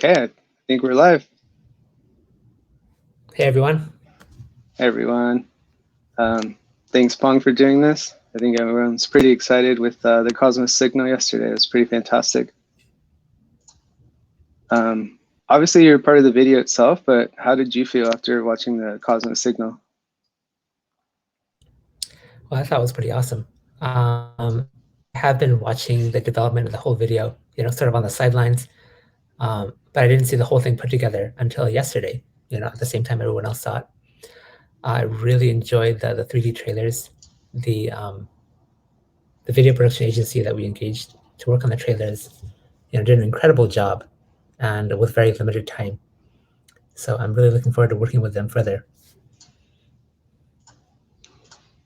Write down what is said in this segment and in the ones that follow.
Okay, I think we're live. Hey, everyone. Hey, everyone. Thanks, Peng, for doing this. I think everyone's pretty excited with the Cosmos signal yesterday. It was pretty fantastic. Obviously, you're part of the video itself, but how did you feel after watching the Cosmos signal? Well, I thought it was pretty awesome. I have been watching the development of the whole video, sort of on the sidelines, but I didn't see the whole thing put together until yesterday, at the same time everyone else saw it. I really enjoyed the 3D trailers, the video production agency that we engaged to work on the trailers, did an incredible job and with very limited time. So I'm really looking forward to working with them further.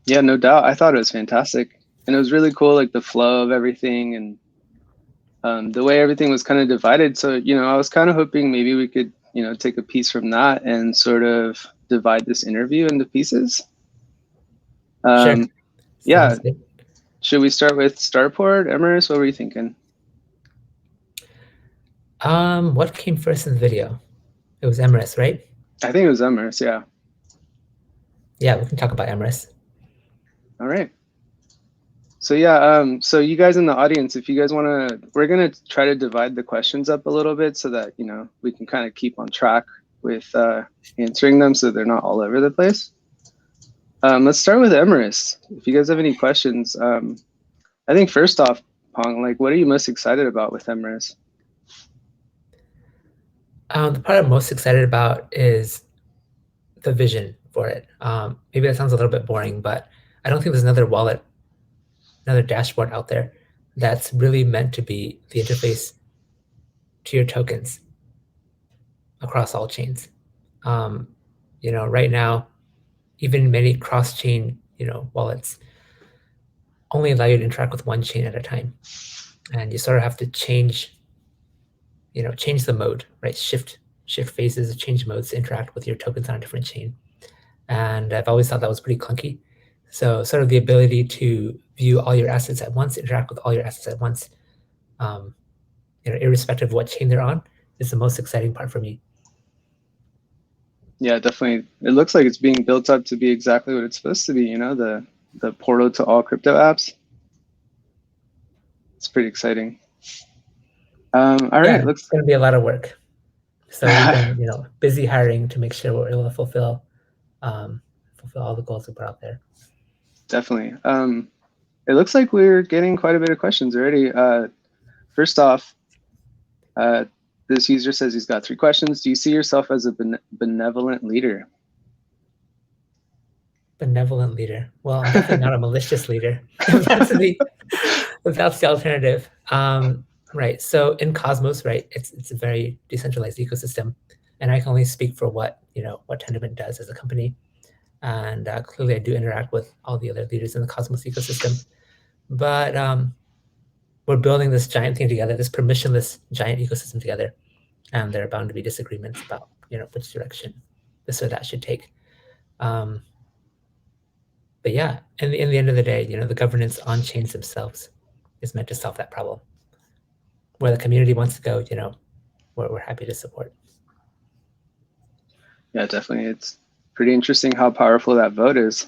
Yeah, no doubt. I thought it was fantastic. And it was really cool, like the flow of everything and the way everything was kind of divided. So, I was kind of hoping maybe we could, take a piece from that and sort of divide this interview into pieces. Sure. Yeah. Sounds good. Should we start with Starport, Emeris? What were you thinking? What came first in the video? It was Emeris, right? I think it was Emeris, yeah. Yeah, we can talk about Emeris. All right. So yeah, so you guys in the audience, if you guys want to, we're going to try to divide the questions up a little bit so that, we can kind of keep on track with answering them so they're not all over the place. Let's start with Emeris. If you guys have any questions, I think first off, Pong, like, what are you most excited about with Emeris? The part I'm most excited about is the vision for it. Maybe that sounds a little bit boring, but I don't think there's another wallet, another dashboard out there that's really meant to be the interface to your tokens across all chains. Right now, even many cross-chain, wallets only allow you to interact with one chain at a time, and you sort of have to change the mode, right? Shift phases, change modes to interact with your tokens on a different chain. And I've always thought that was pretty clunky. So sort of the ability to view all your assets at once, interact with all your assets at once, irrespective of what chain they're on, is the most exciting part for me. Yeah, definitely. It looks like it's being built up to be exactly what it's supposed to be, the portal to all crypto apps. It's pretty exciting. All right, it's going to be a lot of work. So we've been, busy hiring to make sure we're able to fulfill all the goals we put out there. Definitely. It looks like we're getting quite a bit of questions already. First off, this user says he's got 3 questions. Do you see yourself as a benevolent leader? Benevolent leader. Well, I'm definitely not a malicious leader. That's the alternative. Right. So in Cosmos, right, it's a very decentralized ecosystem, and I can only speak for what Tendermint does as a company. And clearly, I do interact with all the other leaders in the Cosmos ecosystem. But we're building this giant thing together, this permissionless giant ecosystem together, and there are bound to be disagreements about which direction this or that should take. But yeah, in the end of the day, the governance on chains themselves is meant to solve that problem. Where the community wants to go, we're happy to support. Yeah, definitely. It's pretty interesting how powerful that vote is.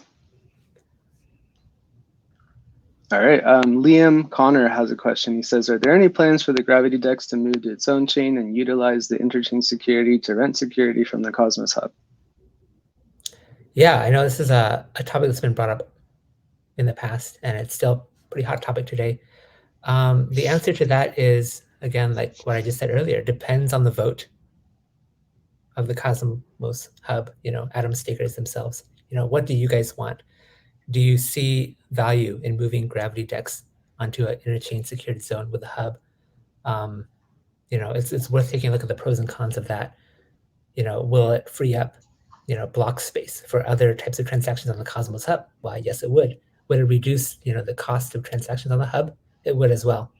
All right, Liam Connor has a question. He says, are there any plans for the Gravity DEX to move to its own chain and utilize the interchain security to rent security from the Cosmos Hub? Yeah, I know this is a topic that's been brought up in the past, and it's still a pretty hot topic today. The answer to that is, again, like what I just said earlier, depends on the vote of the Cosmos Hub, Atom stakers themselves. What do you guys want? Do you see value in moving Gravity DEX onto an interchain secured zone with the hub? It's worth taking a look at the pros and cons of that. Will it free up, block space for other types of transactions on the Cosmos Hub? Why, yes, it would. Would it reduce, the cost of transactions on the hub? It would as well.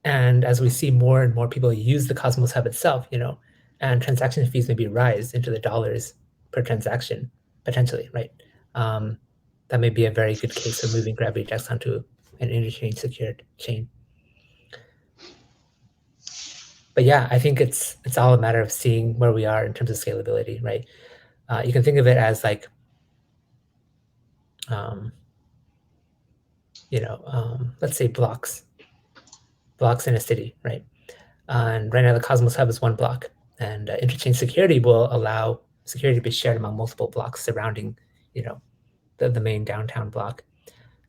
And as we see more and more people use the Cosmos Hub itself, and transaction fees maybe rise into the dollars per transaction, potentially, right? That may be a very good case for moving Gravity DEX onto an interchain secured chain. But yeah, I think it's all a matter of seeing where we are in terms of scalability, right? You can think of it as like, let's say blocks in a city, right? And right now the Cosmos Hub is one block, and interchain security will allow security to be shared among multiple blocks surrounding, the main downtown block.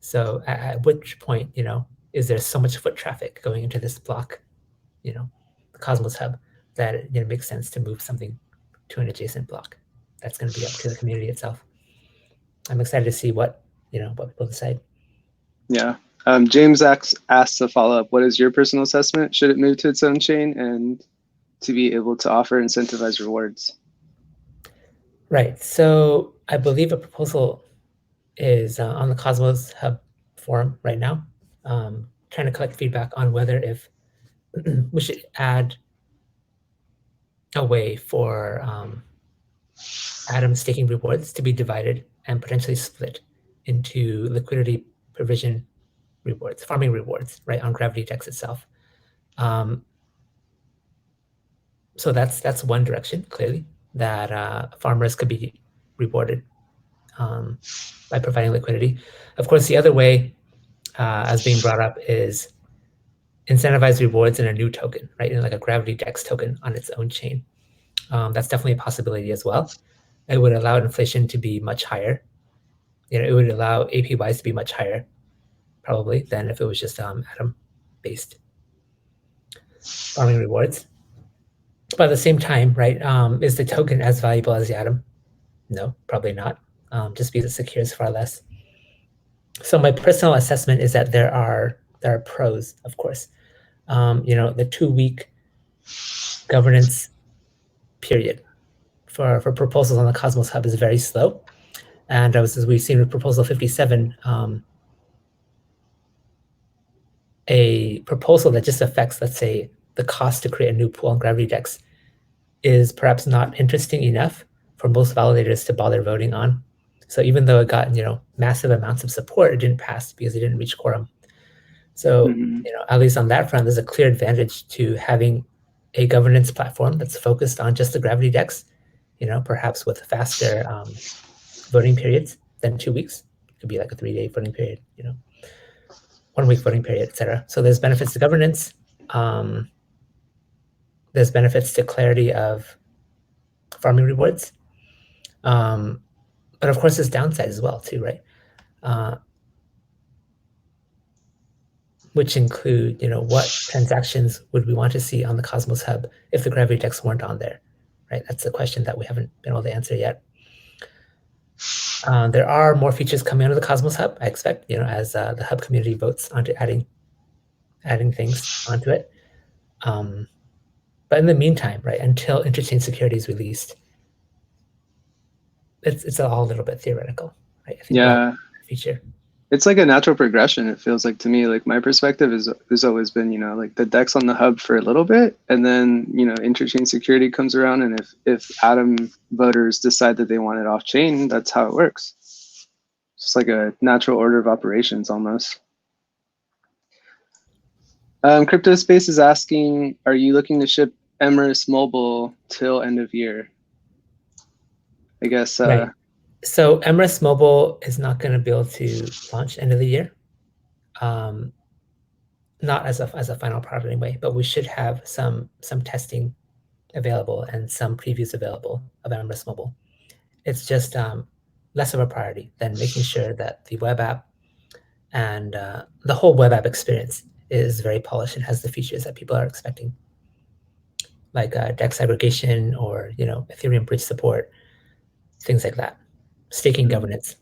So at which point, is there so much foot traffic going into this block, the Cosmos Hub, that it makes sense to move something to an adjacent block? That's going to be up to the community itself. I'm excited to see what people decide. Yeah. James asks a follow-up. What is your personal assessment? Should it move to its own chain and to be able to offer incentivized rewards? Right. So I believe a proposal is on the Cosmos Hub forum right now, trying to collect feedback on whether if we should add a way for Atom staking rewards to be divided and potentially split into liquidity provision rewards, farming rewards, right, on Gravity Dex itself. So that's one direction, clearly, that farmers could be rewarded by providing liquidity. Of course, the other way, as being brought up, is incentivized rewards in a new token, right, in like a Gravity Dex token on its own chain. That's definitely a possibility as well. It would allow inflation to be much higher. It would allow APYs to be much higher, probably, than if it was just Atom-based farming rewards. But at the same time, right, is the token as valuable as the Atom? No, probably not, just because it secures far less. So my personal assessment is that there are pros, of course. The 2-week governance period for proposals on the Cosmos Hub is very slow. And as we've seen with Proposal 57, a proposal that just affects, let's say, the cost to create a new pool on Gravity Dex is perhaps not interesting enough for most validators to bother voting on. So even though it got massive amounts of support, it didn't pass because it didn't reach quorum. So at least on that front, there's a clear advantage to having a governance platform that's focused on just the Gravity Dex, perhaps with faster voting periods than 2 weeks. It could be like a 3-day voting period, 1-week voting period, etc. So there's benefits to governance. There's benefits to clarity of farming rewards. But of course, there's downsides as well, too, right? Which include, what transactions would we want to see on the Cosmos Hub if the Gravity Dex weren't on there, right? That's a question that we haven't been able to answer yet. There are more features coming onto the Cosmos Hub, I expect, as the Hub community votes onto adding things onto it. But in the meantime, right, until interchain security is released, it's all a little bit theoretical, right? I think Yeah. Feature. It's like a natural progression. It feels like to me, like my perspective has always been, like the Dex on the hub for a little bit, and then interchain security comes around, and if Atom voters decide that they want it off chain, that's how it works. It's just like a natural order of operations almost. CryptoSpace is asking, are you looking to ship Emeris mobile till end of year? I guess. Right. So Emerus Mobile is not going to be able to launch end of the year. Not as a final product anyway, but we should have some testing available and some previews available of Emerus Mobile. It's just less of a priority than making sure that the web app and the whole web app experience is very polished and has the features that people are expecting, like DEX aggregation or Ethereum bridge support, things like that, staking governance.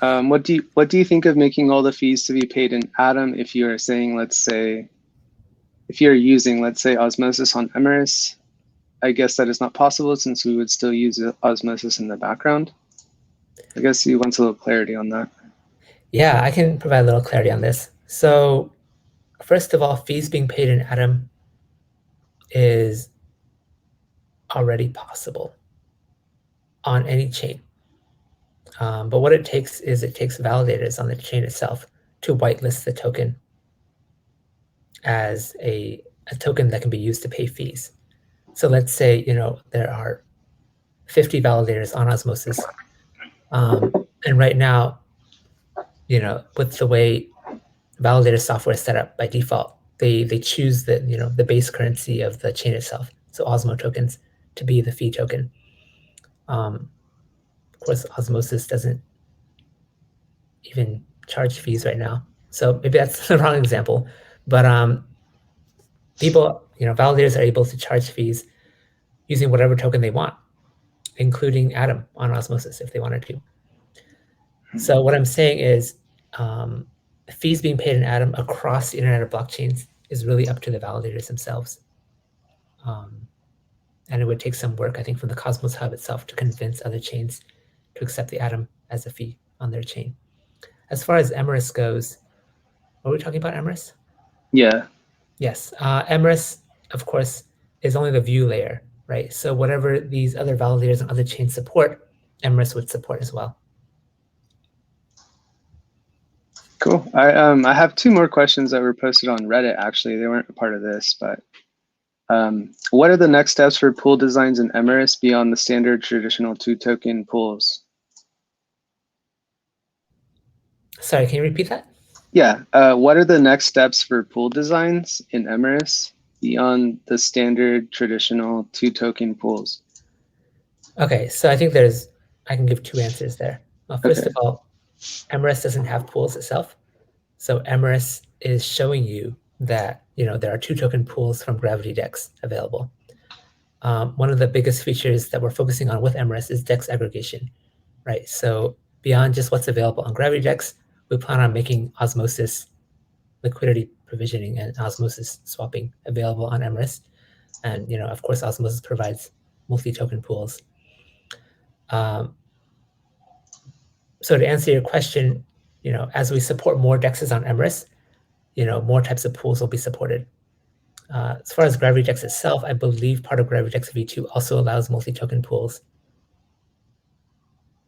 What do you think of making all the fees to be paid in Atom if you are saying, let's say, if you're using, let's say, Osmosis on Emeris? I guess that is not possible since we would still use Osmosis in the background. I guess he wants a little clarity on that. Yeah, I can provide a little clarity on this. So first of all, fees being paid in Atom is already possible on any chain. But what it takes is validators on the chain itself to whitelist the token as a token that can be used to pay fees. So let's say, there are 50 validators on Osmosis. And right now, with the way validator software is set up by default, they choose the base currency of the chain itself, so Osmo tokens, to be the fee token. Of course, Osmosis doesn't even charge fees right now, so maybe that's the wrong example. But people, validators are able to charge fees using whatever token they want, including Atom on Osmosis if they wanted to. So what I'm saying is, fees being paid in Atom across the Internet of Blockchains is really up to the validators themselves. And it would take some work, I think, from the Cosmos Hub itself to convince other chains to accept the Atom as a fee on their chain. As far as Emerus goes, are we talking about Emerus? Yeah. Yes. Emerus, of course, is only the view layer, right? So whatever these other validators and other chains support, Emerus would support as well. Cool. I have two more questions that were posted on Reddit. Actually, they weren't a part of this, but what are the next steps for pool designs in Emeris beyond the standard traditional 2-token pools? Sorry, can you repeat that? Yeah. What are the next steps for pool designs in Emeris beyond the standard traditional 2-token pools? Okay, so I think I can give two answers there. First of all, Emerus doesn't have pools itself. So Emeris is showing you that there are 2-token pools from Gravity DEX available. One of the biggest features that we're focusing on with Emeris is DEX aggregation, right? So beyond just what's available on Gravity DEX, we plan on making Osmosis liquidity provisioning and Osmosis swapping available on Emeris. And of course, Osmosis provides multi-token pools. So to answer your question, as we support more DEXs on Emeris, more types of pools will be supported. As far as Gravity DEX itself, I believe part of Gravity DEX v2 also allows multi-token pools.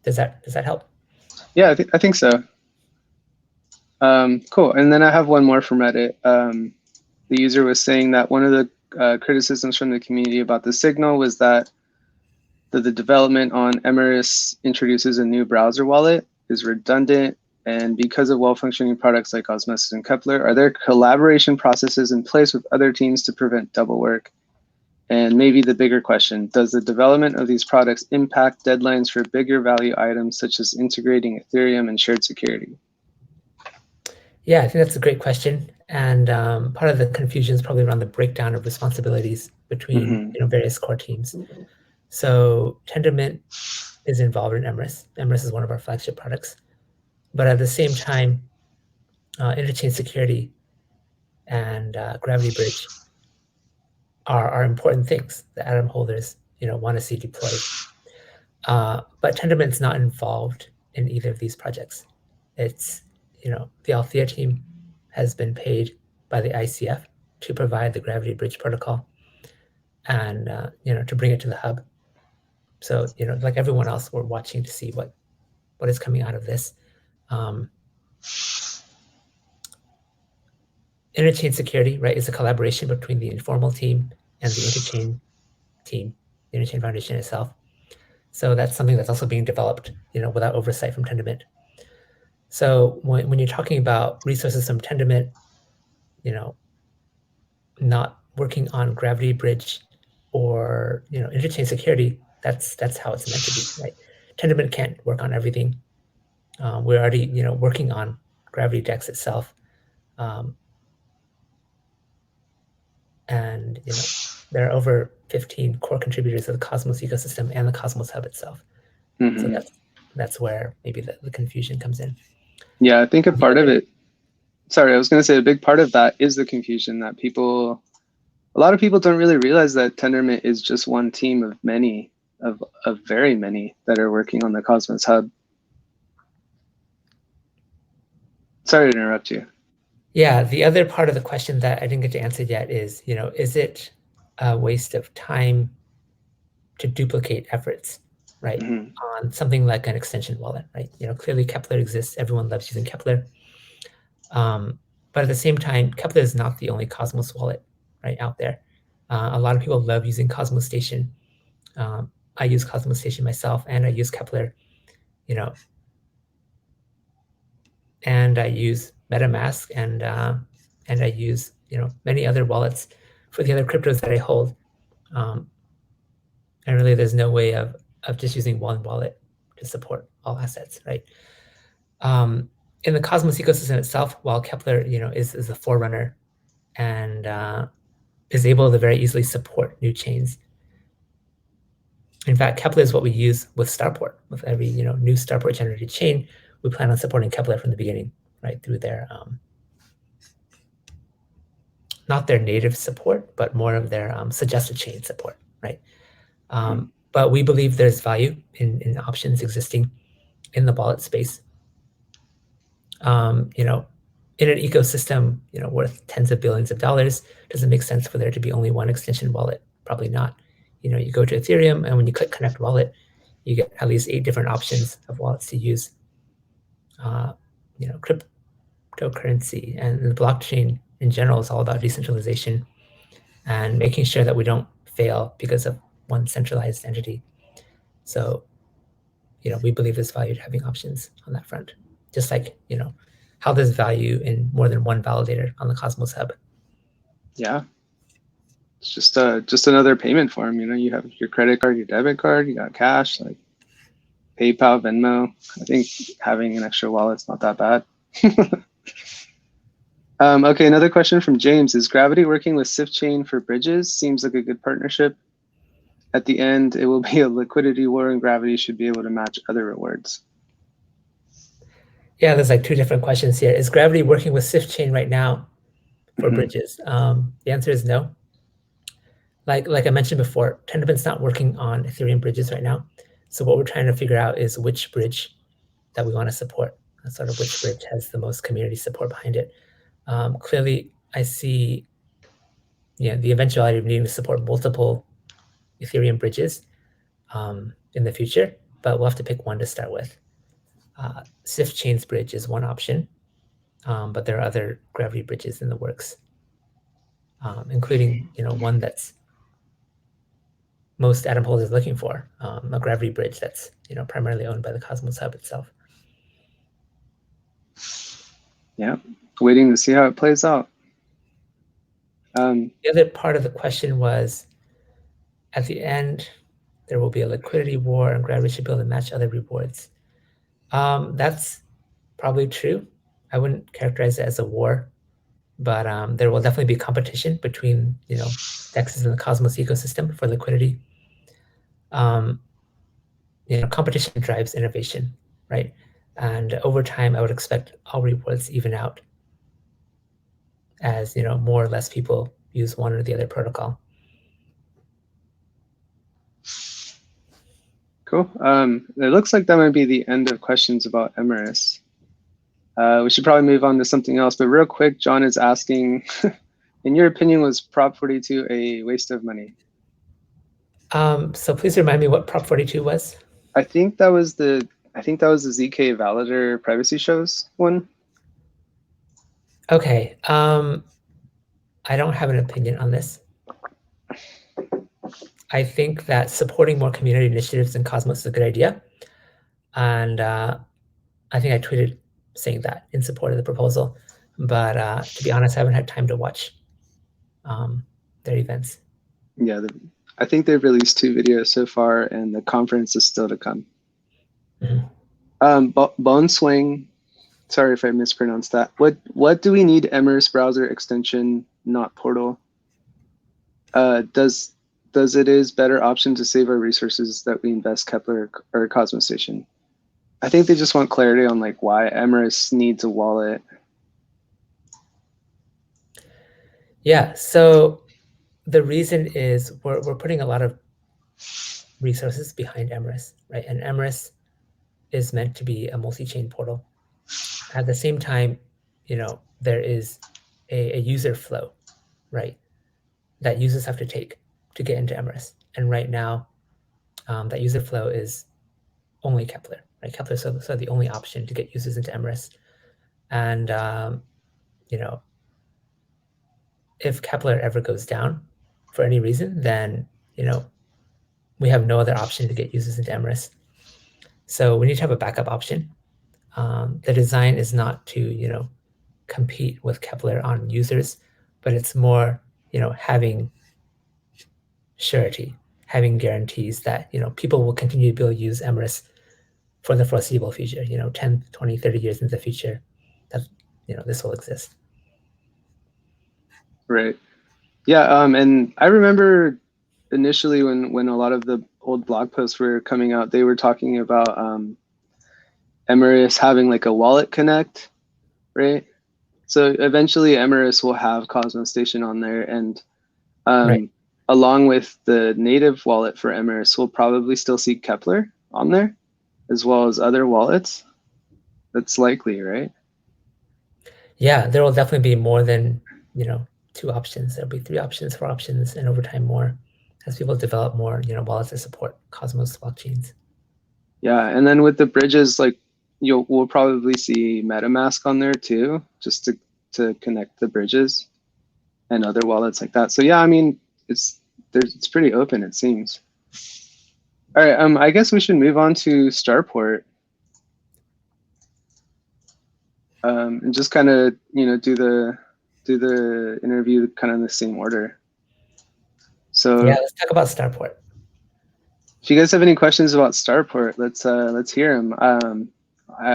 Does that help? Yeah, I think so. Cool. And then I have one more from Reddit. The user was saying that one of the criticisms from the community about the signal was that the development on Emeris introduces a new browser wallet, is redundant, and because of well-functioning products like Osmosis and Kepler, are there collaboration processes in place with other teams to prevent double work? And maybe the bigger question, does the development of these products impact deadlines for bigger value items such as integrating Ethereum and shared security? Yeah, I think that's a great question. And part of the confusion is probably around the breakdown of responsibilities between various core teams. So Tendermint is involved in Emeris. Emeris is one of our flagship products. But at the same time, interchain security and Gravity Bridge are important things that Atom holders want to see deployed. But Tendermint's not involved in either of these projects. It's the Althea team has been paid by the ICF to provide the Gravity Bridge protocol and to bring it to the hub. So like everyone else, we're watching to see what is coming out of this. Interchain security, right, is a collaboration between the informal team and the interchain team, the Interchain Foundation itself. So that's something that's also being developed, without oversight from Tendermint. So when you're talking about resources from Tendermint, not working on Gravity Bridge or interchain security, that's how it's meant to be, right? Tendermint can't work on everything. We're already working on Gravity DEX itself, and there are over 15 core contributors of the Cosmos ecosystem and the Cosmos Hub itself. So that's where maybe the confusion comes in. Yeah, I think a part of it, sorry, I was going to say a big part of that is the confusion that a lot of people don't really realize that Tendermint is just one team of many, of very many that are working on the Cosmos Hub. Sorry to interrupt you. Yeah, the other part of the question that I didn't get to answer yet is, is it a waste of time to duplicate efforts, right, on something like an extension wallet, right? Clearly Kepler exists. Everyone loves using Kepler. But But at the same time, Kepler is not the only Cosmos wallet right out there. A lot of people love using Cosmos Station. I use Cosmos Station myself, and I use Kepler, and I use MetaMask, and I use many other wallets for the other cryptos that I hold. And really, there's no way of just using one wallet to support all assets, right? In the Cosmos ecosystem itself, while Kepler, is a forerunner and is able to very easily support new chains. In fact, Kepler is what we use with Starport. With every new Starport generated chain, we plan on supporting Kepler from the beginning, right, through their not their native support, but more of their suggested chain support, right? But we believe there's value in options existing in the wallet space. In an ecosystem, worth tens of billions of dollars, does it make sense for there to be only one extension wallet? Probably not. You go to Ethereum, and when you click Connect Wallet, you get at least 8 different options of wallets to use. Cryptocurrency and the blockchain in general is all about decentralization and making sure that we don't fail because of one centralized entity. So, we believe there's value to having options on that front, just like, how there's value in more than one validator on the Cosmos Hub. Yeah. It's just another payment form. You have your credit card, your debit card, you got cash, like PayPal, Venmo. I think having an extra wallet's not that bad. Okay, another question from James. Is Gravity working with Sift Chain for bridges? Seems like a good partnership. At the end, it will be a liquidity war, and Gravity should be able to match other rewards. Yeah, there's like 2 different questions here. Is Gravity working with Sift Chain right now for bridges? The answer is no. Like I mentioned before, Tendermint's not working on Ethereum bridges right now. So what we're trying to figure out is which bridge that we want to support, sort of which bridge has the most community support behind it. Clearly, I see the eventuality of needing to support multiple Ethereum bridges in the future, but we'll have to pick one to start with. Sift Chain's bridge is one option, but there are other Gravity bridges in the works, including one that's most Atom holders looking for, a Gravity bridge that's primarily owned by the Cosmos Hub itself. Yeah, waiting to see how it plays out. The other part of the question was, at the end, there will be a liquidity war, and Gravity should be able to match other rewards. That's probably true. I wouldn't characterize it as a war, but there will definitely be competition between DEXs in the Cosmos ecosystem for liquidity. Competition drives innovation, right? And over time, I would expect all rewards even out as more or less people use one or the other protocol. Cool. It looks like that might be the end of questions about Emeris. We should probably move on to something else, but real quick, John is asking, in your opinion, was Prop 42 a waste of money? So please remind me what Prop 42 was. I think that was the ZK Validator privacy shows one. Okay. I don't have an opinion on this. I think that supporting more community initiatives in Cosmos is a good idea. And I think I tweeted saying that in support of the proposal. But to be honest, I haven't had time to watch their events. Yeah, I think they've released 2 videos so far, and the conference is still to come. Bone Swing, sorry if I mispronounced that. What do we need Emeris browser extension, not portal? Does it is better option to save our resources that we invest Kepler or Cosmos Station? I think they just want clarity on like why Emeris needs a wallet. Yeah, so the reason is we're putting a lot of resources behind Emeris, right? And Emeris is meant to be a multi-chain portal. At the same time, there is a user flow, right, that users have to take to get into Emeris. And right now, that user flow is only Kepler, right? Kepler is so the only option to get users into Emeris. And if Kepler ever goes down for any reason, then we have no other option to get users into Emeris. So we need to have a backup option. The design is not to compete with Kepler on users, but it's more having surety, having guarantees that people will continue to be able to use Emeris for the foreseeable future. 10, 20, 30 years into the future, that this will exist. Right. Yeah. And I remember initially when a lot of the old blog posts were coming out, they were talking about Emeris having like a wallet connect, right? So eventually Emeris will have Cosmos Station on there, and Right. along with the native wallet for Emeris, we'll probably still see Kepler on there, as well as other wallets. That's likely, right? Yeah, there will definitely be more than 2 options. There'll be 3 options, 4 options, and over time more as people develop more wallets that support Cosmos blockchains. Yeah, and then with the bridges, like we'll probably see MetaMask on there too, just to connect the bridges and other wallets like that. So yeah, I mean it's pretty open, it seems. All right, I guess we should move on to Starport. And just kind of do the interview kind of in the same order. So yeah, let's talk about Starport. if you guys have any questions about Starport, let's hear them.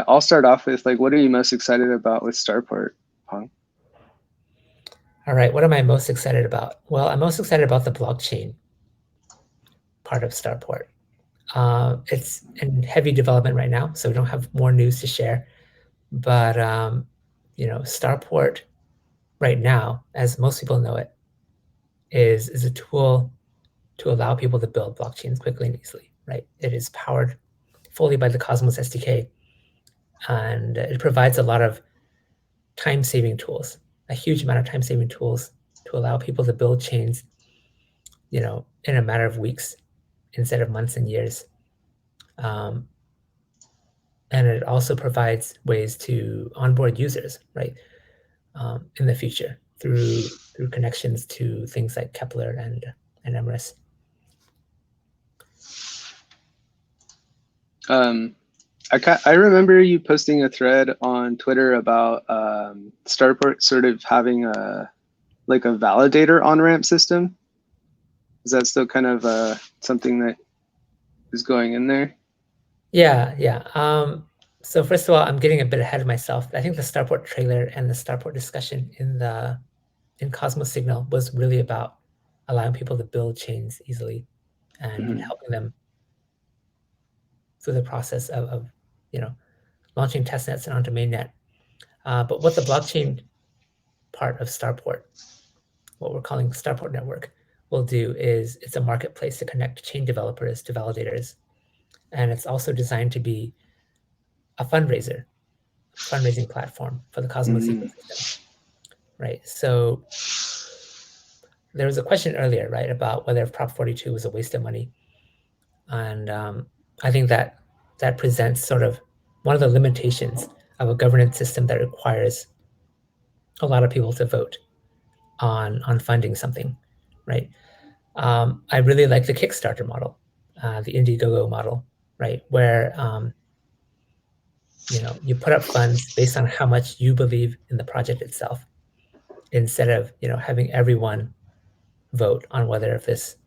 I'll start off with like, what are you most excited about with Starport, Peng? All right, what am I most excited about? Well, I'm most excited about the blockchain part of Starport. It's in heavy development right now, so we don't have more news to share. But Starport right now, as most people know it, is a tool to allow people to build blockchains quickly and easily. Right? It is powered fully by the Cosmos SDK, and it provides a lot of time-saving tools, a huge amount of time-saving tools to allow people to build chains, in a matter of weeks instead of months and years. And it also provides ways to onboard users, right, in the future through connections to things like Kepler and Emeris. I remember you posting a thread on Twitter about Starport sort of having a validator on-ramp system. Is that still kind of something that is going in there? Yeah. So first of all, I'm getting a bit ahead of myself. I think the Starport trailer and the Starport discussion in Cosmos Signal was really about allowing people to build chains easily and helping them through the process of launching testnets and onto mainnet. But what the blockchain part of Starport, what we're calling the Starport network, will do is it's a marketplace to connect chain developers to validators. And it's also designed to be a fundraising platform for the Cosmos ecosystem, right? So there was a question earlier, right, about whether Prop 42 was a waste of money. And I think that presents sort of one of the limitations of a governance system that requires a lot of people to vote on funding something, right? I really like the Kickstarter model, the Indiegogo model, right, where you put up funds based on how much you believe in the project itself, instead of having everyone vote on whether if this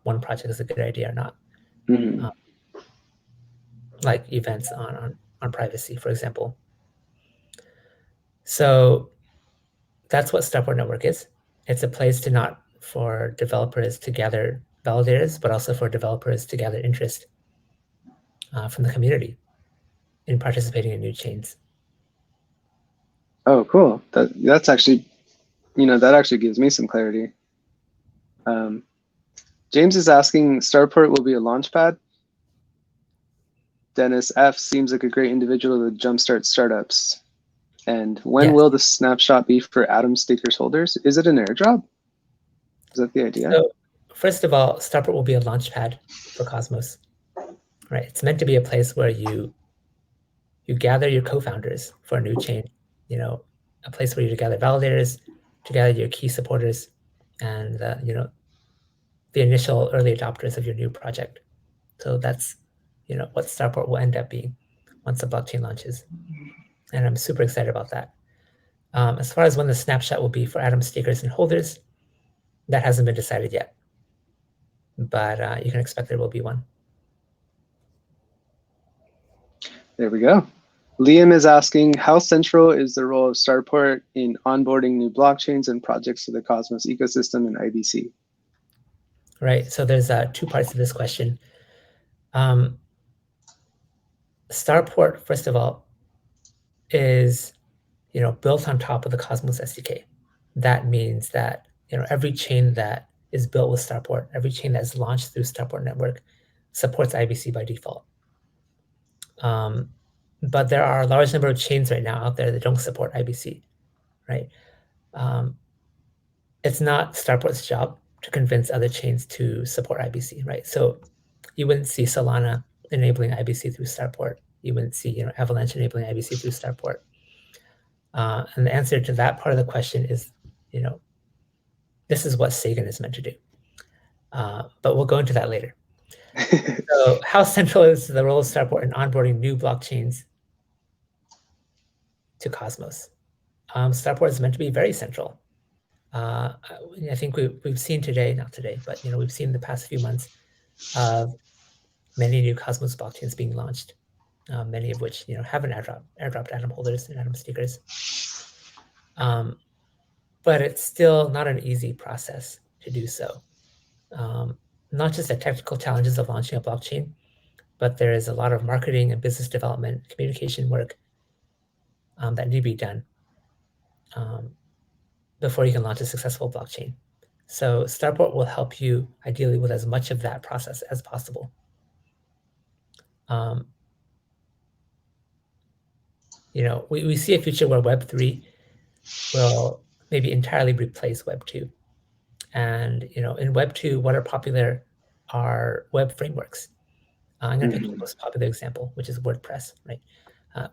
one project is a good idea or not. Like events on privacy, for example. So that's what Starport Network is. It's a place to not for developers to gather validators, but also for developers to gather interest from the community in participating in new chains. Oh, cool. That's actually, that actually gives me some clarity. James is asking, Starport will be a launchpad? Dennis F seems like a great individual to jumpstart startups. And when will the snapshot be for Atom Stakers holders? Is it an airdrop? Is that the idea? So first of all, Starport will be a launchpad for Cosmos, right? It's meant to be a place where you gather your co-founders for a new chain, a place where you gather validators, to gather your key supporters and the initial early adopters of your new project. So that's what Starport will end up being once the blockchain launches, and I'm super excited about that. As far as when the snapshot will be for Atom stakers and holders, that hasn't been decided yet, but you can expect there will be one. There we go. Liam is asking, how central is the role of Starport in onboarding new blockchains and projects to the Cosmos ecosystem and IBC? Right, so there's two parts to this question. Starport, first of all, is built on top of the Cosmos SDK. That means that every chain that is built with Starport, every chain that is launched through Starport Network supports IBC by default. But there are a large number of chains right now out there that don't support IBC, right? It's not Starport's job to convince other chains to support IBC, right? So you wouldn't see Solana enabling IBC through Starport. You wouldn't see Avalanche enabling IBC through Starport. And the answer to that part of the question is, this is what Sagan is meant to do. But we'll go into that later. So how central is the role of Starport in onboarding new blockchains to Cosmos? Starport is meant to be very central. I think we've seen today, not today, but we've seen the past few months of many new Cosmos blockchains being launched, many of which haven't airdropped Atom holders and Atom stakers. But it's still not an easy process to do so. Not just the technical challenges of launching a blockchain, but there is a lot of marketing and business development, communication work that need to be done before you can launch a successful blockchain. So Starport will help you ideally with as much of that process as possible. We see a future where Web3 will maybe entirely replace Web2. And in Web2, what are popular are web frameworks. I'm going to pick the most popular example, which is WordPress, right?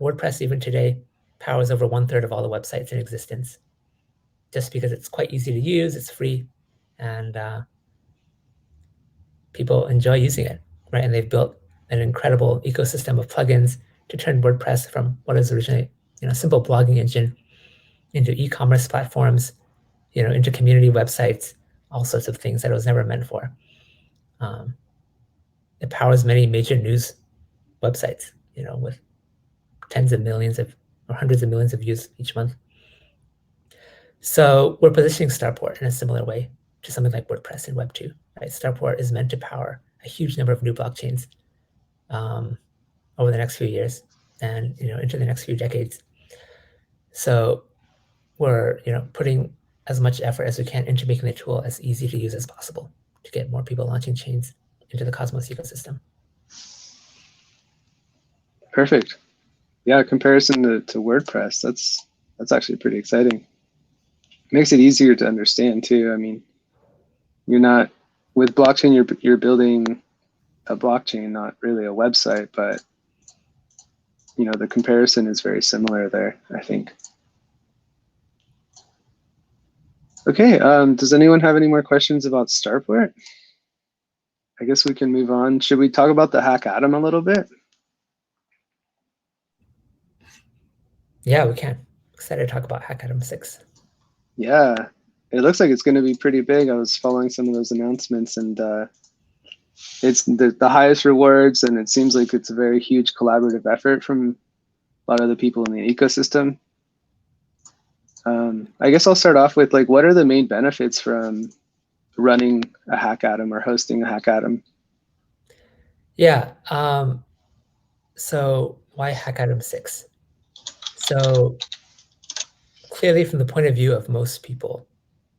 WordPress even today powers over 1/3 of all the websites in existence, just because it's quite easy to use, it's free, and people enjoy using it, right? And they've built an incredible ecosystem of plugins to turn WordPress from what is originally a simple blogging engine into e-commerce platforms, into community websites, all sorts of things that it was never meant for. It powers many major news websites, with tens of millions or hundreds of millions of views each month. So we're positioning Starport in a similar way to something like WordPress and Web2, right? Starport is meant to power a huge number of new blockchains over the next few years and into the next few decades. So we're putting as much effort as we can into making the tool as easy to use as possible to get more people launching chains into the Cosmos ecosystem. Perfect. Yeah, comparison to WordPress, that's actually pretty exciting. It makes it easier to understand too. I mean, you're not with blockchain, you're building a blockchain, not really a website, but the comparison is very similar there, I think. Okay, does anyone have any more questions about Starport? I guess we can move on. Should we talk about the hack Atom a little bit? Yeah, we can. Excited to talk about Hack Atom 6. Yeah, it looks like it's going to be pretty big. I was following some of those announcements, and it's the highest rewards, and it seems like it's a very huge collaborative effort from a lot of the people in the ecosystem. I guess I'll start off with what are the main benefits from running a hack Atom or hosting a hack Atom? Yeah. So why Hack Atom 6? So clearly, from the point of view of most people,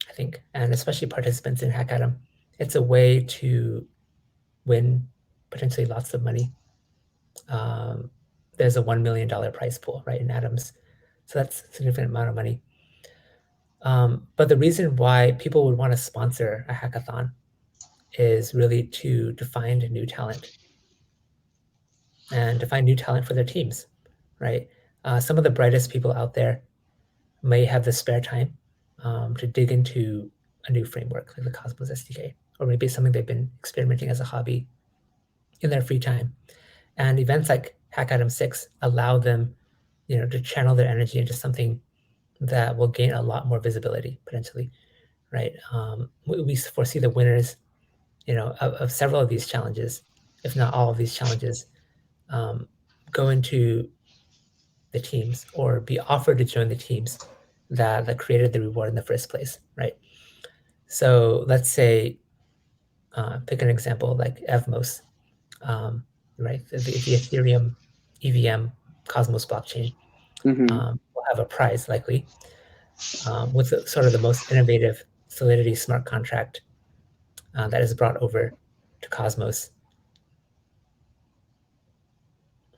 I think, and especially participants in Hack Atom, it's a way to win potentially lots of money. There's a $1 million prize pool, right, in Atoms. So that's a significant amount of money. But the reason why people would want to sponsor a hackathon is really to find new talent and to find new talent for their teams, right? Some of the brightest people out there may have the spare time to dig into a new framework like the Cosmos SDK, or maybe it's something they've been experimenting as a hobby in their free time. And events like Hackathon 6 allow them, to channel their energy into something that will gain a lot more visibility potentially, right? We foresee the winners, of several of these challenges, if not all of these challenges, go into the teams or be offered to join the teams that created the reward in the first place, right? So let's say, pick an example like Evmos, right? The Ethereum EVM Cosmos blockchain will have a prize likely, with sort of the most innovative Solidity smart contract that is brought over to Cosmos,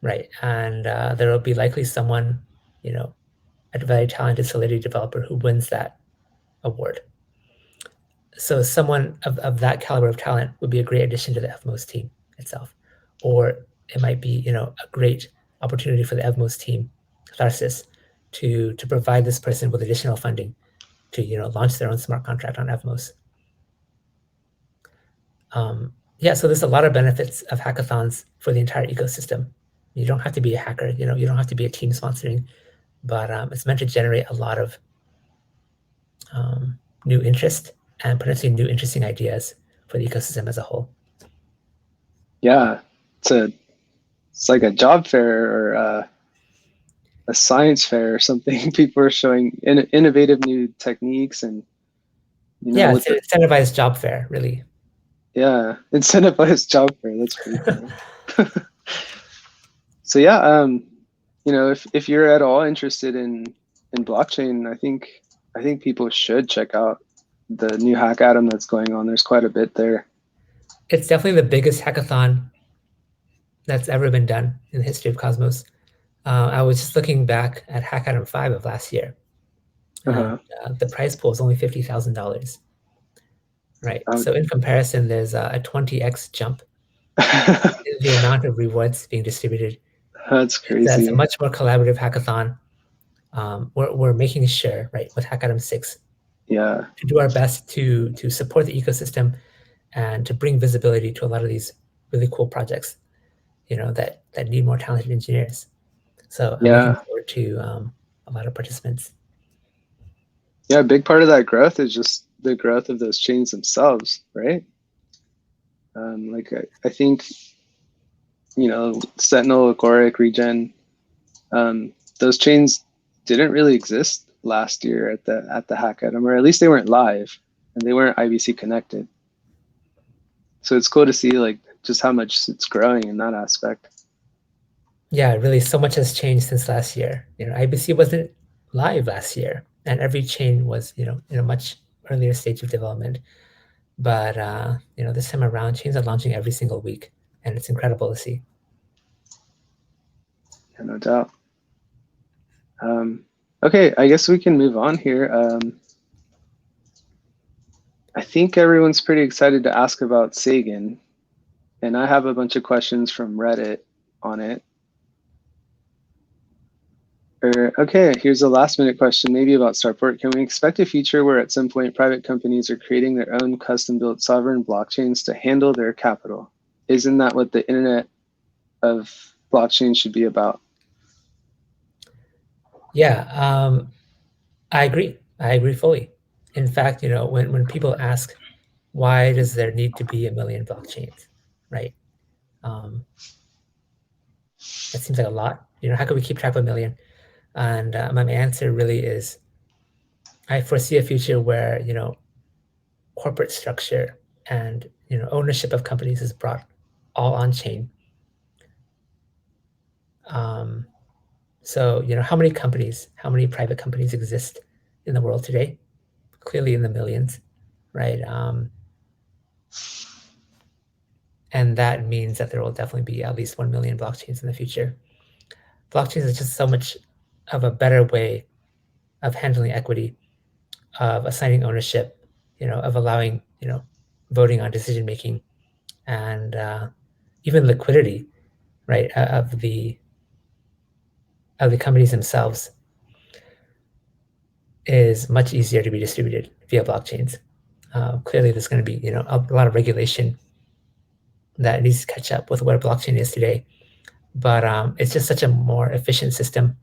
right? And there will be likely someone, a very talented Solidity developer who wins that award. So someone of that caliber of talent would be a great addition to the Evmos team itself. Or it might be, a great opportunity for the Evmos team, Tharsis, to provide this person with additional funding to, launch their own smart contract on Evmos. Yeah, so there's a lot of benefits of hackathons for the entire ecosystem. You don't have to be a hacker, you don't have to be a team sponsoring, but it's meant to generate a lot of new interest and potentially new interesting ideas for the ecosystem as a whole. Yeah, it's like a job fair or a science fair or something. People are showing innovative new techniques and yeah, it's an incentivized job fair, really. Yeah, incentivized job fair. That's pretty cool. So yeah, if you're at all interested in blockchain, I think people should check out the new Hackathon that's going on. There's quite a bit there. It's definitely the biggest hackathon that's ever been done in the history of Cosmos. I was just looking back at Hackathon 5 of last year. The prize pool is only $50,000. Right. So in comparison, there's a 20x jump in the amount of rewards being distributed. That's crazy. It's a much more collaborative hackathon. We're making sure, right, with Hackathon 6, to do our best to support the ecosystem and to bring visibility to a lot of these really cool projects, that need more talented engineers. So I'm looking forward to a lot of participants. Yeah, a big part of that growth is just the growth of those chains themselves, right? Like I think, Sentinel, Agoric, Regen, those chains didn't really exist last year at the Hackathon, or at least they weren't live and they weren't IBC connected. So it's cool to see like just how much it's growing in that aspect. Yeah, really, so much has changed since last year. IBC wasn't live last year, and every chain was, in a much earlier stage of development. But this time around, chains are launching every single week, and it's incredible to see. Yeah, no doubt. Okay, I guess we can move on here. I think everyone's pretty excited to ask about Sagan, and I have a bunch of questions from Reddit on it. Okay, here's a last minute question, maybe about Starport. Can we expect a future where at some point private companies are creating their own custom built sovereign blockchains to handle their capital? Isn't that what the internet of blockchain should be about? Yeah, I agree. I agree fully. In fact, when people ask, why does there need to be 1 million blockchains, right? That seems like a lot. How can we keep track of 1 million? And my answer really is, I foresee a future where, corporate structure and, ownership of companies is brought all on chain. So, how many private companies exist in the world today? Clearly in the millions, right? And that means that there will definitely be at least 1 million blockchains in the future. Blockchains is just so much of a better way of handling equity, of assigning ownership, of allowing, voting on decision making, and even liquidity, right, of the companies themselves. is much easier to be distributed via blockchains. Clearly, there's going to be a lot of regulation that needs to catch up with where blockchain is today. But it's just such a more efficient system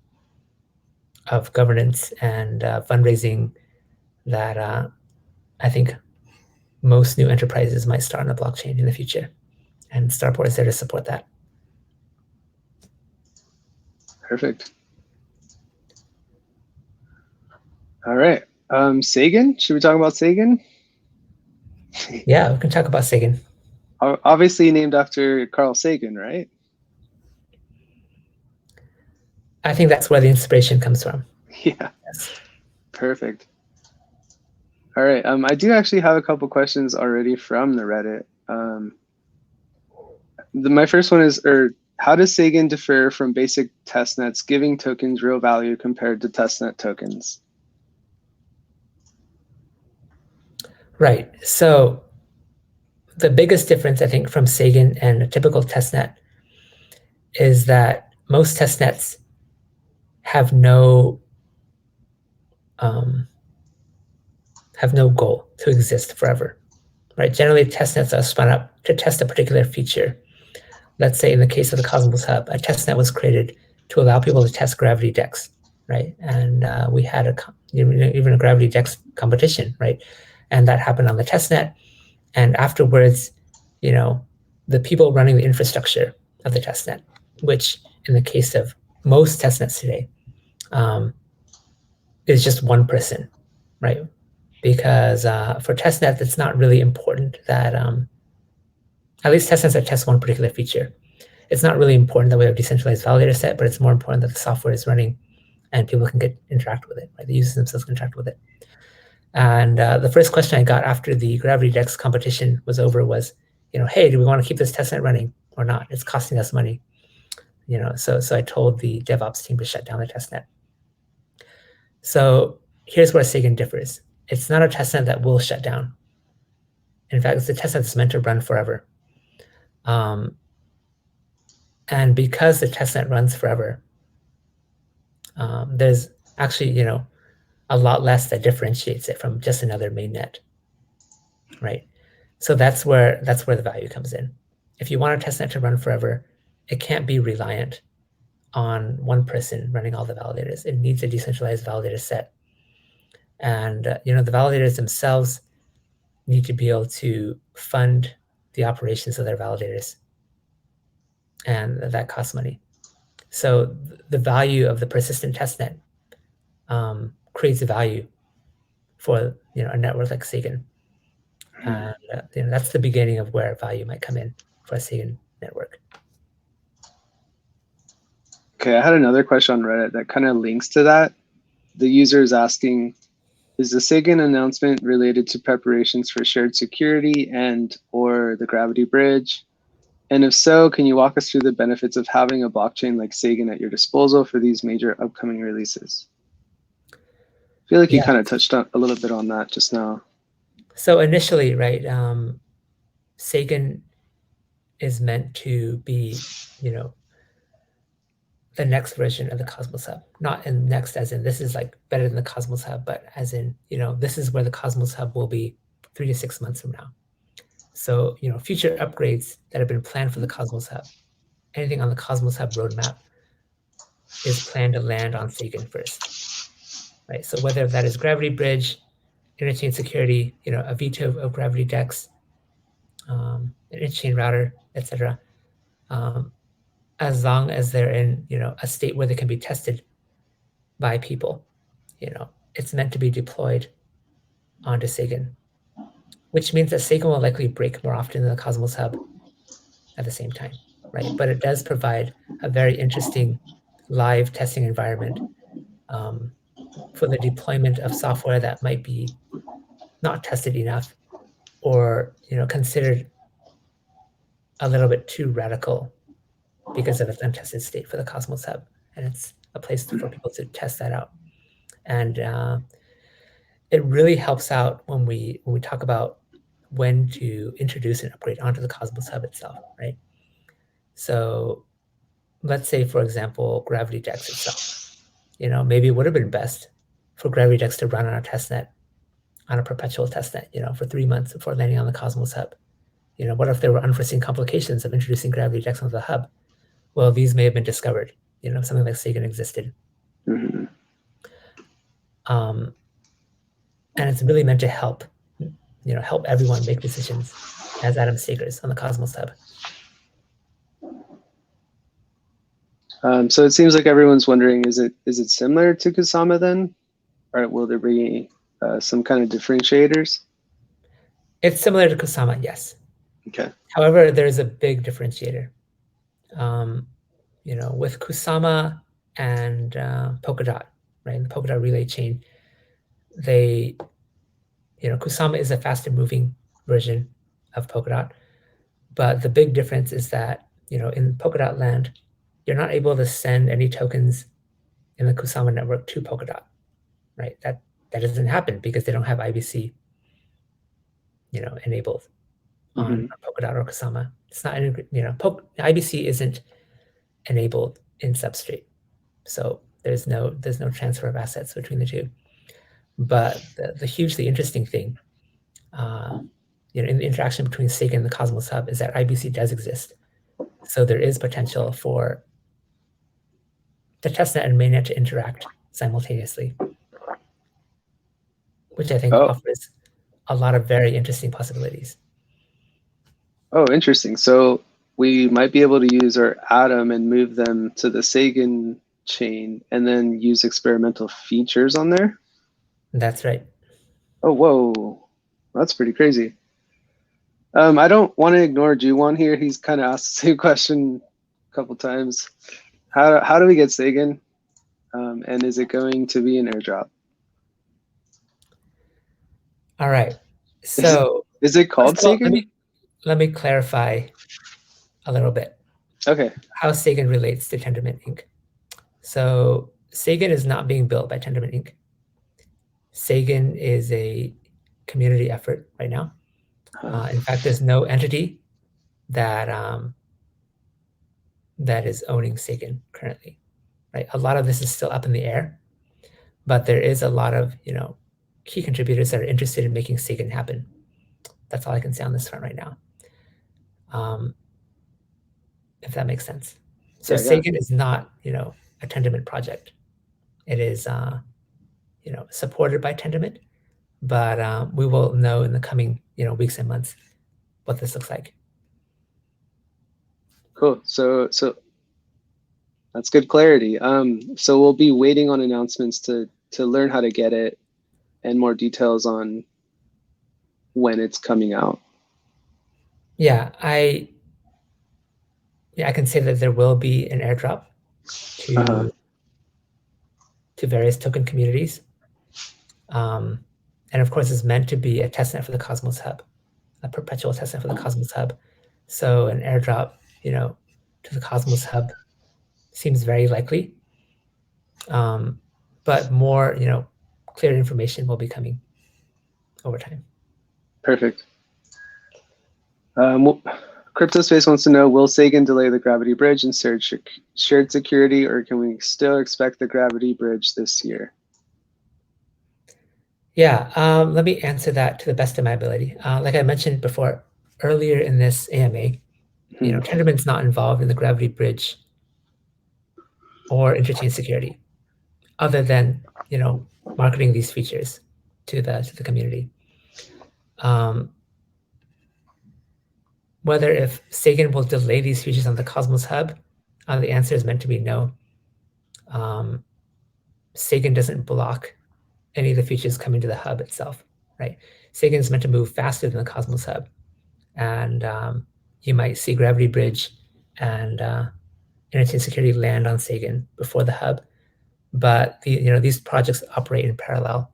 of governance and fundraising that I think most new enterprises might start on a blockchain in the future. And Starport is there to support that. Perfect. All right. Sagan, should we talk about Sagan? Yeah, we can talk about Sagan. Obviously named after Carl Sagan, right? I think that's where the inspiration comes from. Yeah. Yes. Perfect. All right. I do actually have a couple questions already from the Reddit. My first one is, how does Sagan differ from basic testnets giving tokens real value compared to testnet tokens? Right. So the biggest difference, I think, from Sagan and a typical testnet is that most testnets have no goal to exist forever. Right? Generally, testnets are spun up to test a particular feature. Let's say in the case of the Cosmos Hub, a testnet was created to allow people to test gravity decks, right? And we had even a gravity decks competition, right? And that happened on the testnet. And afterwards, the people running the infrastructure of the testnet, which in the case of most testnets today, is just one person, right? Because for testnet, it's not really important that, at least testnets that test one particular feature. It's not really important that we have a decentralized validator set, but it's more important that the software is running and people can interact with it, right? The users themselves can interact with it. And the first question I got after the Gravity Dex competition was over was, hey, do we want to keep this testnet running or not? It's costing us money. So I told the DevOps team to shut down the testnet. So here's where Sagan differs. It's not a testnet that will shut down. In fact, it's a testnet that's meant to run forever. And because the testnet runs forever, there's actually, a lot less that differentiates it from just another mainnet, right? So that's where the value comes in. If you want a testnet to run forever, it can't be reliant on one person running all the validators. It needs a decentralized validator set. And the validators themselves need to be able to fund the operations of their validators. And that costs money. So the value of the persistent testnet creates a value for a network like Sagan. And that's the beginning of where value might come in for a Sagan network. Okay, I had another question on Reddit that kind of links to that. The user is asking, is the Sagan announcement related to preparations for shared security or the Gravity Bridge? And if so, can you walk us through the benefits of having a blockchain like Sagan at your disposal for these major upcoming releases? I feel like you kind of touched on a little bit on that just now. So initially, right, Sagan is meant to be, the next version of the Cosmos Hub. Not in next as in this is like better than the Cosmos Hub, but as in, this is where the Cosmos Hub will be 3 to 6 months from now. So, future upgrades that have been planned for the Cosmos Hub, anything on the Cosmos Hub roadmap is planned to land on Sagan first, right? So whether that is Gravity Bridge, interchain security, a veto of Gravity Dex, an interchain router, etc. As long as they're in, a state where they can be tested by people, it's meant to be deployed onto Sagan, which means that Sagan will likely break more often than the Cosmos Hub at the same time, right? But it does provide a very interesting live testing environment for the deployment of software that might be not tested enough or, considered a little bit too radical because of its untested state for the Cosmos Hub. And it's a place for people to test that out. And it really helps out when we talk about when to introduce an upgrade onto the Cosmos Hub itself, right? So let's say, for example, Gravity Dex itself. Maybe it would have been best for gravity checks to run on our testnet, on a perpetual testnet, for 3 months before landing on the Cosmos hub? What if there were unforeseen complications of introducing gravity checks onto the hub? Well, these may have been discovered. Something like Sagan existed. Mm-hmm. And it's really meant to help, help everyone make decisions as atom stakers on the Cosmos hub. So it seems like everyone's wondering, is it similar to Kusama then? Or will there be some kind of differentiators? It's similar to Kusama, yes. Okay. However, there's a big differentiator. With Kusama and Polkadot, right, the Polkadot relay chain, Kusama is a faster moving version of Polkadot. But the big difference is that, in Polkadot land, you're not able to send any tokens in the Kusama network to Polkadot, right? That doesn't happen because they don't have IBC, enabled on Polkadot or Kusama. It's not, IBC isn't enabled in Substrate. So there's no transfer of assets between the two. But the hugely interesting thing, in the interaction between Sagan and the Cosmos hub, is that IBC does exist. So there is potential for the testnet and mainnet to interact simultaneously, which I think offers a lot of very interesting possibilities. Oh, interesting. So we might be able to use our atom and move them to the Sagan chain and then use experimental features on there? That's right. Oh, whoa. That's pretty crazy. I don't want to ignore Juwon here. He's kind of asked the same question a couple times. How do we get Sagan? And is it going to be an airdrop? All right. So is it called Sagan? Let me clarify a little bit. Okay. How Sagan relates to Tendermint Inc. So Sagan is not being built by Tendermint Inc. Sagan is a community effort right now. In fact, there's no entity that that is owning Sagan currently. Right? A lot of this is still up in the air, but there is a lot of key contributors that are interested in making Sagan happen. That's all I can say on this front right now. If that makes sense. So yeah, Sagan is not a Tendermint project. It is supported by Tendermint, but we will know in the coming weeks and months what this looks like. Cool. So that's good clarity. So we'll be waiting on announcements to learn how to get it and more details on when it's coming out. Yeah, I can say that there will be an airdrop to various token communities. And of course, it's meant to be a testnet for the Cosmos hub, a perpetual testnet for the Cosmos hub. So an airdrop, to the Cosmos hub seems very likely. But more, clear information will be coming over time. Perfect. CryptoSpace wants to know, will Sagan delay the Gravity Bridge and shared security, or can we still expect the Gravity Bridge this year? Yeah, let me answer that to the best of my ability. Like I mentioned before, earlier in this AMA, Tendermint's not involved in the Gravity Bridge or interchain security, other than marketing these features to the community. Whether if Sagan will delay these features on the Cosmos hub, the answer is meant to be no. Sagan doesn't block any of the features coming to the hub itself, right? Sagan is meant to move faster than the Cosmos hub, and you might see Gravity Bridge and interchain security land on Sagan before the hub, but these projects operate in parallel.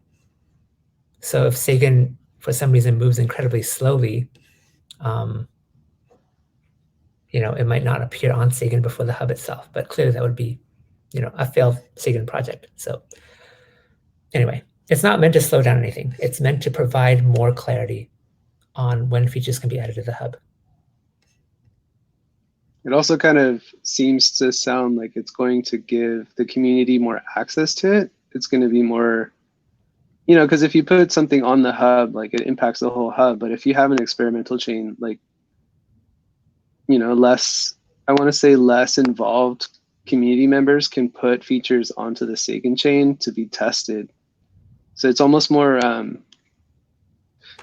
So if Sagan for some reason moves incredibly slowly, it might not appear on Sagan before the hub itself, but clearly that would be, a failed Sagan project. So anyway, it's not meant to slow down anything. It's meant to provide more clarity on when features can be added to the hub. It also kind of seems to sound like it's going to give the community more access to it. It's going to be more you know, because if you put something on the hub, like it impacts the whole hub. But if you have an experimental chain, like, you know, less, I want to say less involved community members can put features onto the Sagan chain to be tested. So it's almost more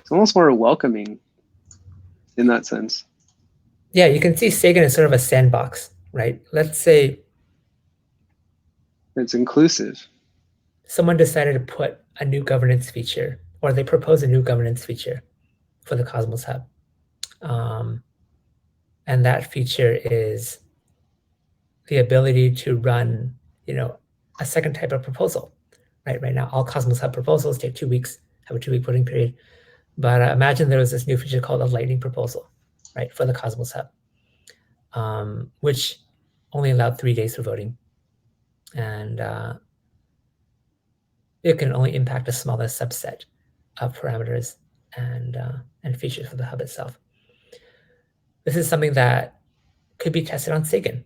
welcoming in that sense. Yeah, you can see Sagan as sort of a sandbox, right? Let's say It's inclusive. someone decided to put a new governance feature, or they propose a new governance feature for the Cosmos Hub. And that feature is the ability to run, a second type of proposal, right? Right now, all Cosmos Hub proposals take 2 weeks, have a 2-week voting period. But imagine there was this new feature called a Lightning proposal, right, for the Cosmos Hub, which only allowed 3 days for voting. And it can only impact a smaller subset of parameters and features for the hub itself. This is something that could be tested on Sagan,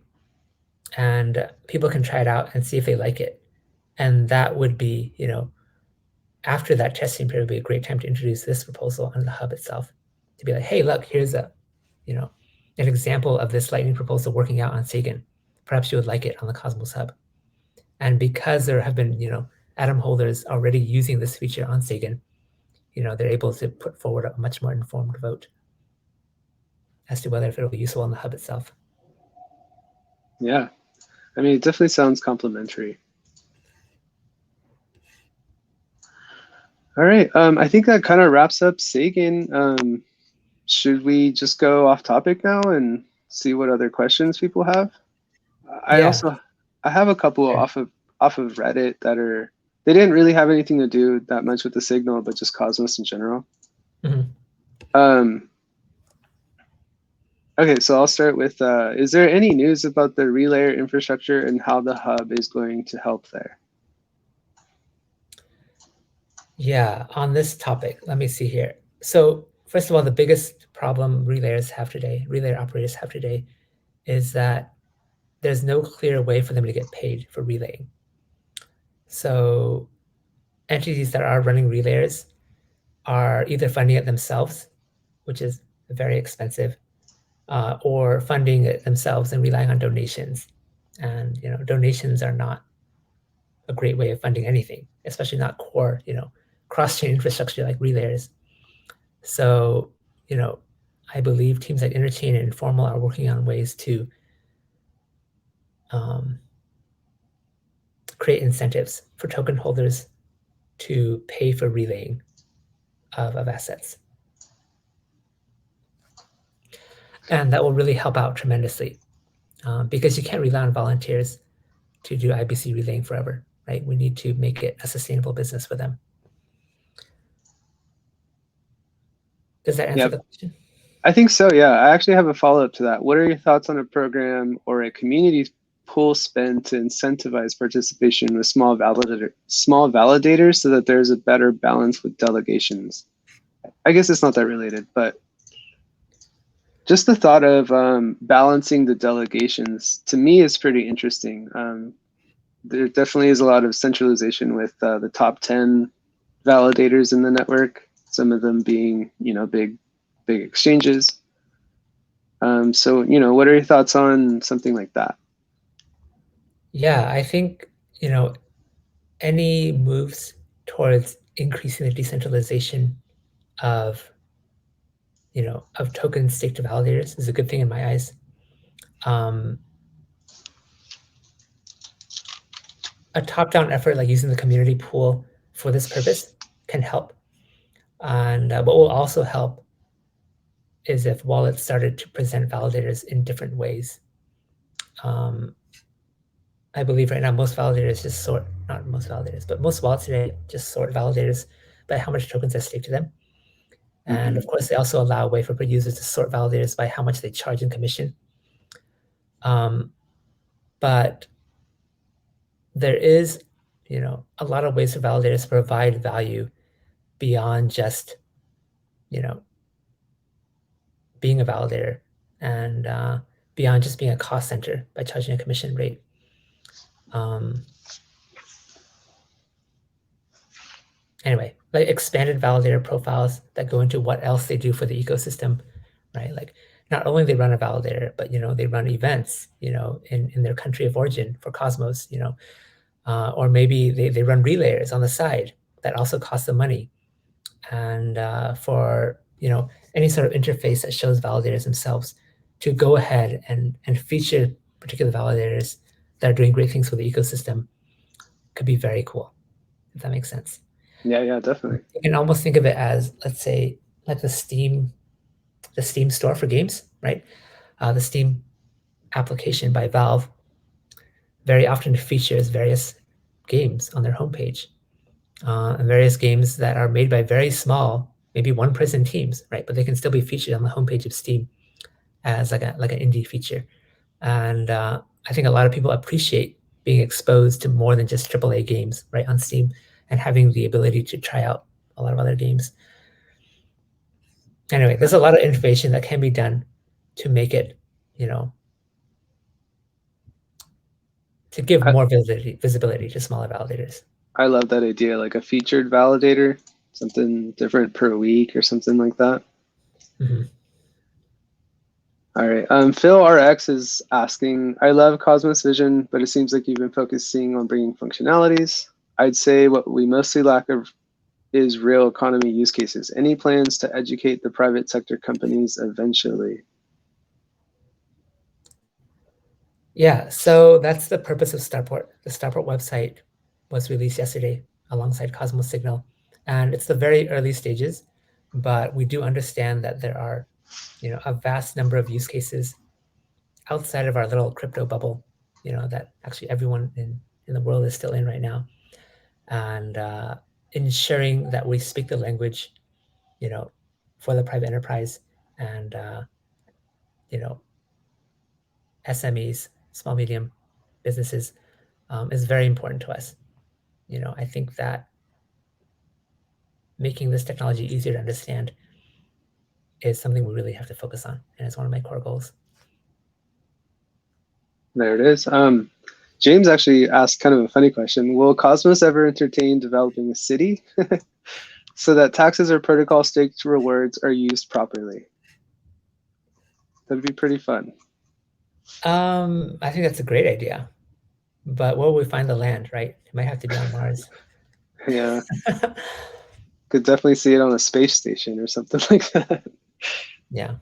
and people can try it out and see if they like it. And that would be, after that testing period, would be a great time to introduce this proposal on the hub itself, to be like, hey, look, here's an example of this Lightning proposal working out on Sagan. Perhaps you would like it on the Cosmos Hub. And because there have been, Atom holders already using this feature on Sagan, they're able to put forward a much more informed vote as to whether it will be useful on the hub itself. Yeah, I mean, it definitely sounds complementary. All right, I think that kind of wraps up Sagan. Should we just go off topic now and see what other questions people have? I have a couple off of Reddit that they didn't really have anything to do that much with the signal, but just Cosmos in general. Mm-hmm. Okay, so I'll start with, is there any news about the relayer infrastructure and how the hub is going to help there? Yeah, on this topic, let me see here. So first of all, the biggest problem relay operators have today, is that there's no clear way for them to get paid for relaying. So entities that are running relayers are either funding it themselves, which is very expensive, or funding it themselves and relying on donations. And donations are not a great way of funding anything, especially not core, cross-chain infrastructure like relayers. So, I believe teams like Interchain and Informal are working on ways to create incentives for token holders to pay for relaying of assets. And that will really help out tremendously, because you can't rely on volunteers to do IBC relaying forever, right? We need to make it a sustainable business for them. Does that answer the question? I think so, yeah. I actually have a follow-up to that. What are your thoughts on a program or a community pool spend to incentivize participation with small validators so that there's a better balance with delegations? I guess it's not that related, but just the thought of balancing the delegations to me is pretty interesting. There definitely is a lot of centralization with the top 10 validators in the network, some of them being, big exchanges. So, what are your thoughts on something like that? Yeah, I think, any moves towards increasing the decentralization of tokens staked to validators is a good thing in my eyes. A top-down effort like using the community pool for this purpose can help. And what will also help is if wallets started to present validators in different ways. I believe right now most validators just sort, not most validators, but most wallets today just sort validators by how much tokens are staked to them. And of course, they also allow a way for users to sort validators by how much they charge in commission. But there is, a lot of ways for validators to provide value beyond just, being a validator, and beyond just being a cost center by charging a commission rate. anyway, like expanded validator profiles that go into what else they do for the ecosystem, right? Like not only they run a validator, but they run events, in their country of origin for Cosmos, or maybe they run relayers on the side that also cost them money. And for any sort of interface that shows validators themselves to go ahead and feature particular validators that are doing great things for the ecosystem could be very cool, if that makes sense. Yeah, definitely. You can almost think of it as, let's say, like the Steam store for games, right? The Steam application by Valve very often features various games on their homepage, and various games that are made by very small, maybe one-person teams, right? But they can still be featured on the homepage of Steam as like an indie feature. And I think a lot of people appreciate being exposed to more than just AAA games, right, on Steam, and having the ability to try out a lot of other games. Anyway, there's a lot of innovation that can be done to make it, to give more visibility to smaller validators. I love that idea, like a featured validator, something different per week or something like that. Mm-hmm. All right. Phil RX is asking, I love Cosmos Vision, but it seems like you've been focusing on bringing functionalities. I'd say what we mostly lack of is real economy use cases. Any plans to educate the private sector companies eventually? Yeah, so that's the purpose of Starport. The Starport website was released yesterday alongside Cosmos Signal, and it's the very early stages, but we do understand that there are, a vast number of use cases outside of our little crypto bubble, that actually everyone in the world is still in right now, and ensuring that we speak the language, for the private enterprise and SMEs, small medium businesses, is very important to us. I think that making this technology easier to understand is something we really have to focus on, and it's one of my core goals. There it is. James actually asked kind of a funny question. Will Cosmos ever entertain developing a city so that taxes or protocol staked rewards are used properly? That'd be pretty fun. I think that's a great idea, but where will we find the land, right? It might have to be on Mars. Yeah. Could definitely see it on a space station or something like that. Yeah.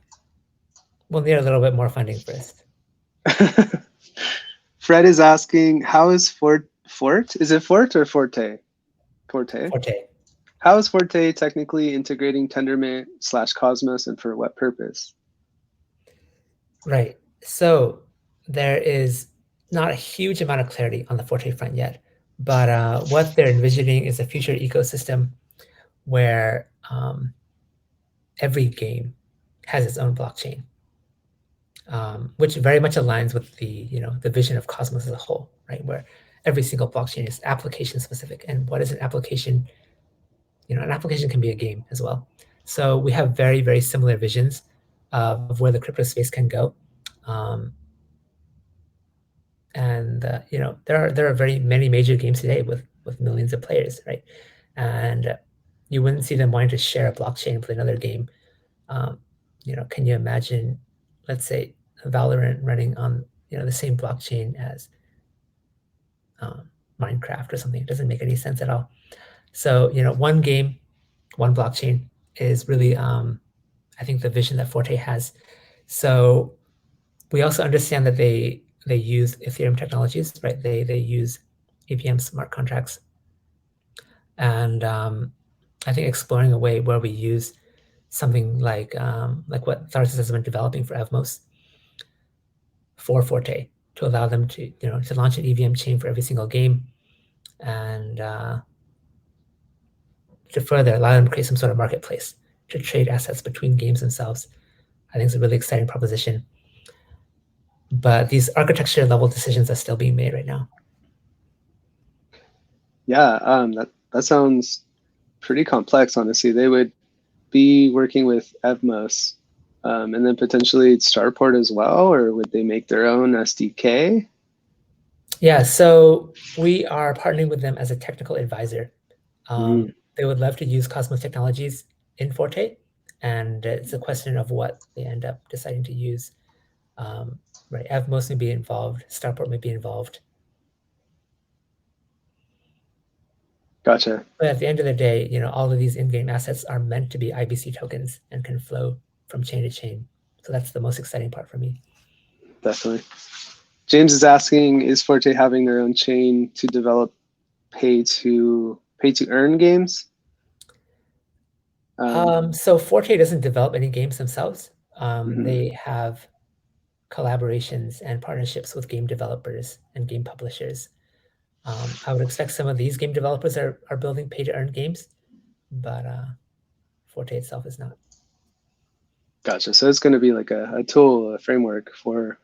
We'll need a little bit more funding first. Fred is asking, how is Forte? Is it Forte or Forte? Forte. How is Forte technically integrating Tendermint / Cosmos, and for what purpose? Right. So there is not a huge amount of clarity on the Forte front yet, but what they're envisioning is a future ecosystem where every game has its own blockchain, which very much aligns with the vision of Cosmos as a whole, right? Where every single blockchain is application specific. And what is an application? An application can be a game as well. So we have very, very similar visions of where the crypto space can go. And there are very many major games today with millions of players, right? And you wouldn't see them wanting to share a blockchain with another game. Can you imagine, let's say, Valorant running on the same blockchain as Minecraft or something? It doesn't make any sense at all. So one game, one blockchain is really, I think, the vision that Forte has. So we also understand that they use Ethereum technologies, right? They use EVM smart contracts, and I think exploring a way where we use something like what Tharsis has been developing for Evmos for Forte to allow them to to launch an EVM chain for every single game, and to further allow them to create some sort of marketplace to trade assets between games themselves. I think it's a really exciting proposition. But these architecture level decisions are still being made right now. Yeah, that sounds pretty complex, honestly. They would be working with Evmos, and then potentially Starport as well, or would they make their own SDK? Yeah, so we are partnering with them as a technical advisor. they would love to use Cosmos technologies in Forte, and it's a question of what they end up deciding to use. Right, Evmos may be involved, Starport may be involved. Gotcha. But at the end of the day, all of these in-game assets are meant to be IBC tokens and can flow from chain to chain. So that's the most exciting part for me. Definitely. James is asking, is Forte having their own chain to develop pay to earn games? So Forte doesn't develop any games themselves. Mhm. They have collaborations and partnerships with game developers and game publishers. I would expect some of these game developers are building pay-to-earn games, but Forte itself is not. Gotcha. So it's going to be like a tool, a framework for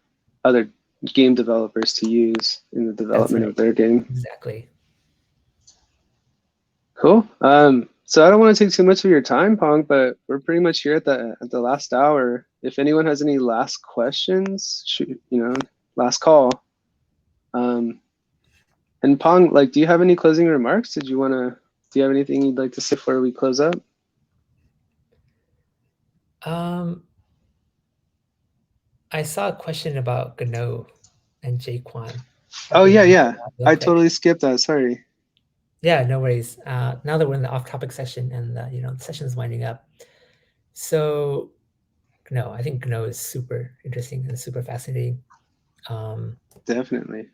other game developers to use in the development of their game. Exactly. Cool. So I don't want to take too much of your time, Pong, but we're pretty much here at the last hour. If anyone has any last questions, shoot, last call. And Pong, do you have any closing remarks? Do you have anything you'd like to say before we close up? I saw a question about Gano and Jaquan. Oh yeah. I totally skipped that. Sorry. Yeah, no worries. Now that we're in the off-topic session and the session is winding up, so Gano, I think Gano is super interesting and super fascinating. Definitely.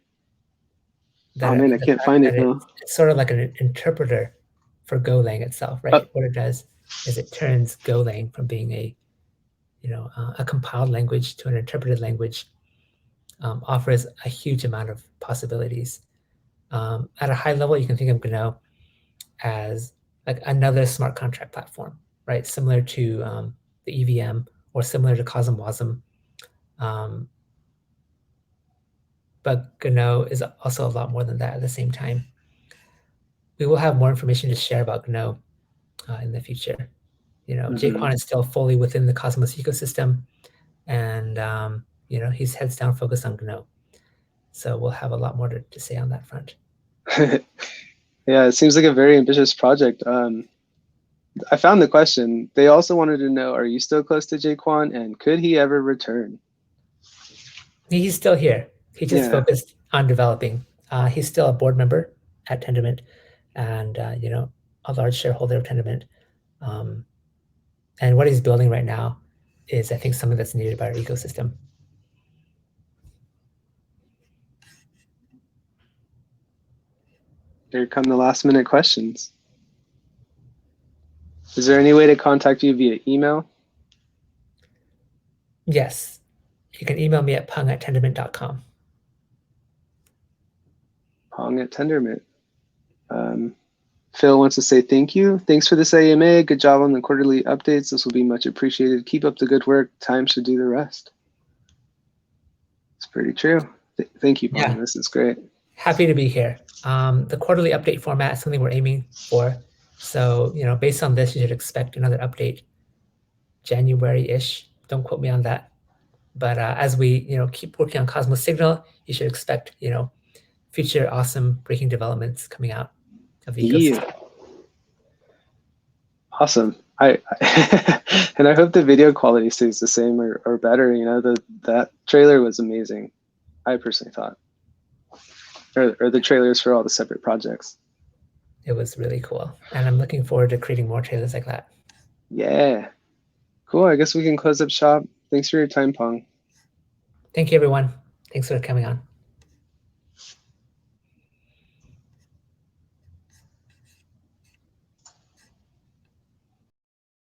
Oh man, I can't find it now. It's sort of like an interpreter for Golang itself, right? What it does is it turns Golang from being a compiled language to an interpreted language, offers a huge amount of possibilities. At a high level, you can think of Gano as like another smart contract platform, right? Similar to the EVM or similar to CosmWasm. But Gano is also a lot more than that at the same time. We will have more information to share about Gano in the future. Jaquan is still fully within the Cosmos ecosystem, and he's heads down focused on Gano. So we'll have a lot more to say on that front. Yeah, it seems like a very ambitious project. I found the question. They also wanted to know, are you still close to Jaquan, and could he ever return? He's still here. He just focused on developing. He's still a board member at Tendermint, and a large shareholder of Tendermint. And what he's building right now is, I think, something that's needed by our ecosystem. Here come the last minute questions. Is there any way to contact you via email? Yes. You can email me at peng@tendermint.com. Peng@Tendermint. Phil wants to say thank you. Thanks for this AMA. Good job on the quarterly updates. This will be much appreciated. Keep up the good work. Time should do the rest. It's pretty true. Thank you, Peng. Yeah. This is great. Happy to be here. The quarterly update format is something we're aiming for. So, based on this, you should expect another update January-ish. Don't quote me on that. But as we, keep working on Cosmos Signal, you should expect, future awesome breaking developments coming out of the ecosystem. Yeah. Awesome. And I hope the video quality stays the same or better. That trailer was amazing. I personally thought, or the trailers for all the separate projects. It was really cool, and I'm looking forward to creating more trailers like that. Yeah. Cool. I guess we can close up shop. Thanks for your time, Peng. Thank you, everyone. Thanks for coming on.